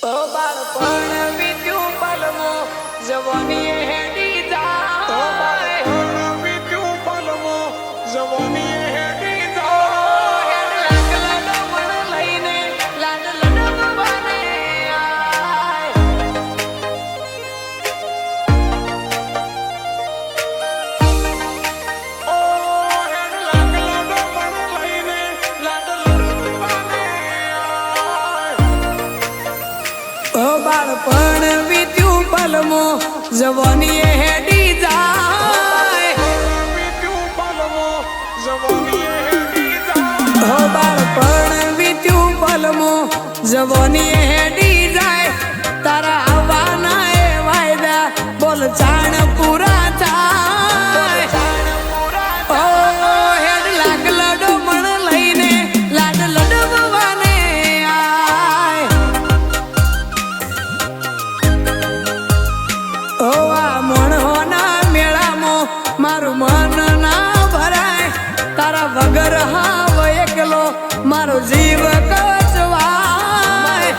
બાળપણ વીત્યું પલમો જવાની હેડી જાય બાળપણ વીત્યું પલમો જવાની હેડી જાય લાગ લડમણ લઈને લાડ લડમવાને બાળપણ વીત્યું પલમો જવાની હેડી જાય બાળપણ વીત્યું પલમો જવાની હેડી જાય તારા આવવાના એ વાયદા બોલ ચાણ પૂરા થાય હેડ લાગ લડમણ લઈને લાડ લડવાને મારું મન ના ભરાય તારા વગર હાવ એકલો મારો જીવ કચવાય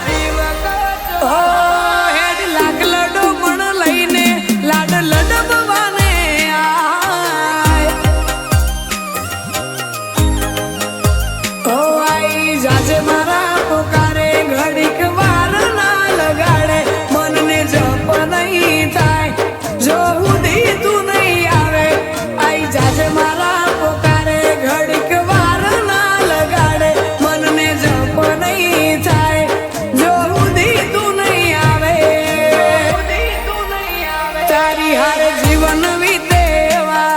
હેડ લાગ લડમણ લઈને લાડ લડવાને આઈ જાજે મારા પોકારે ઘડીક વાર ના લગાડે મનને જપ નહીં થાય જો ઉધી તું જાજે મારા પોકારે ઘડીક વાર ના લગાડે મનને જપ નહીં થાય જો ઉધી તું નહીં આવે તારી હારે જીવન વીતેવા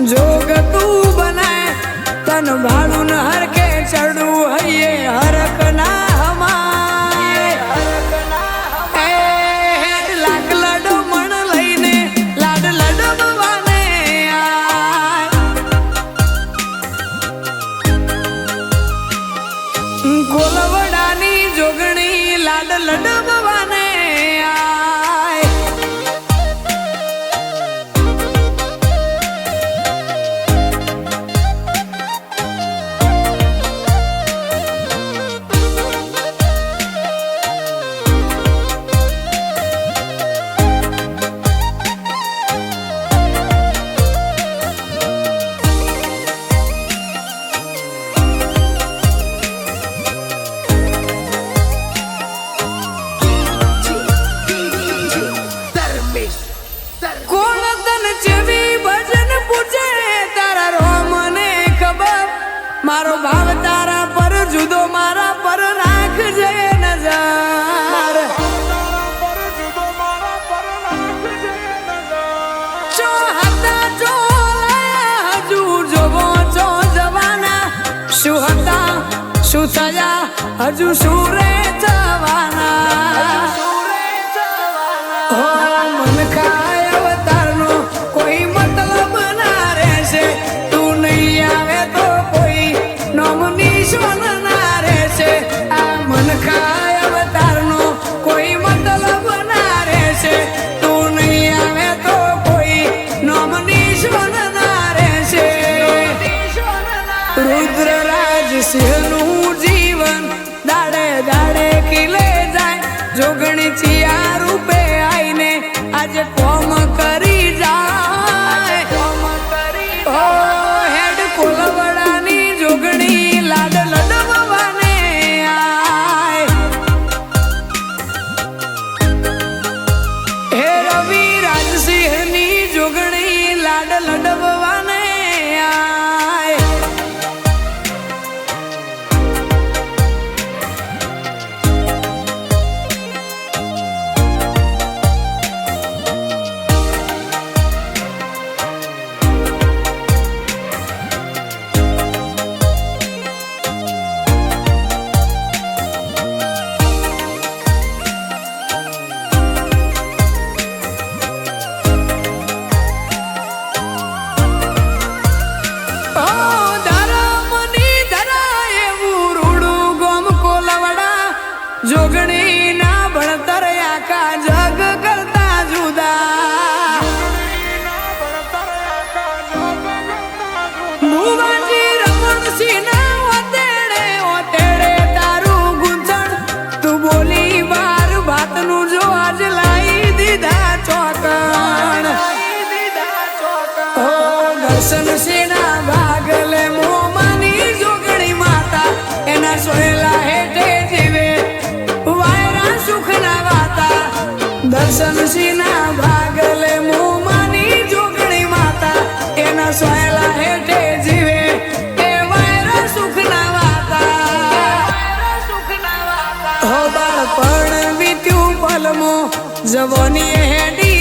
જોગ તું બનાય તન ભાડું ન હરકે ચડું હૈયે હરક ના હમાય હેડ લાગ લડમણ લઈને લાડ લડવાને ગોલવડાની જોગણી લાડ લડવાને મારો ભાવ તારા પર જુદો મારા પર રાખજે નજર ચો હતા ચો હજુ જોવો ચો જવાના શું હતા શું થયા હજુ શું રે જવાના મન ખાય અવતારનો કોઈ મતલબ ના રહેશે તું નહીં આવે તો નોમનીશોન ના રહેશે આ મન ખાય અવતારનો કોઈ મતલબ ના રહેશે તું નહીં આવે તો કોઈ નોમનીશોન ના રહેશે રુદ્રરાજ સિંહનું જીવન દાડે દાડે ખીલે જાય જોગણી ચિયા રૂપે આઈને આજે કોમ કરી જાય હેડ કોલવડાની જોગણી લાડ લડવાને હે રવિ રાજસિંહની જોગણી લાડ લડવાને જોગણી ના ભણતર આખા જગ કરતા જુદા ભુવાજી રમણસિંહ ના ઓતેડે ઓતેડે તારું ગુંજણ તું બોલી બાર દર્શન સેના ભાગલે મોમાની જોગણી માતા એના સોયલા હેઠે જીવે વાયરા સુખના વાતા દર્શન સેના ભાગલે મોમાની જોગણી માતા એના સોયલા હેઠે જીવે એ વાયરા સુખના વાતા હો બાળપણ વીત્યું પલમો જવાની હેડી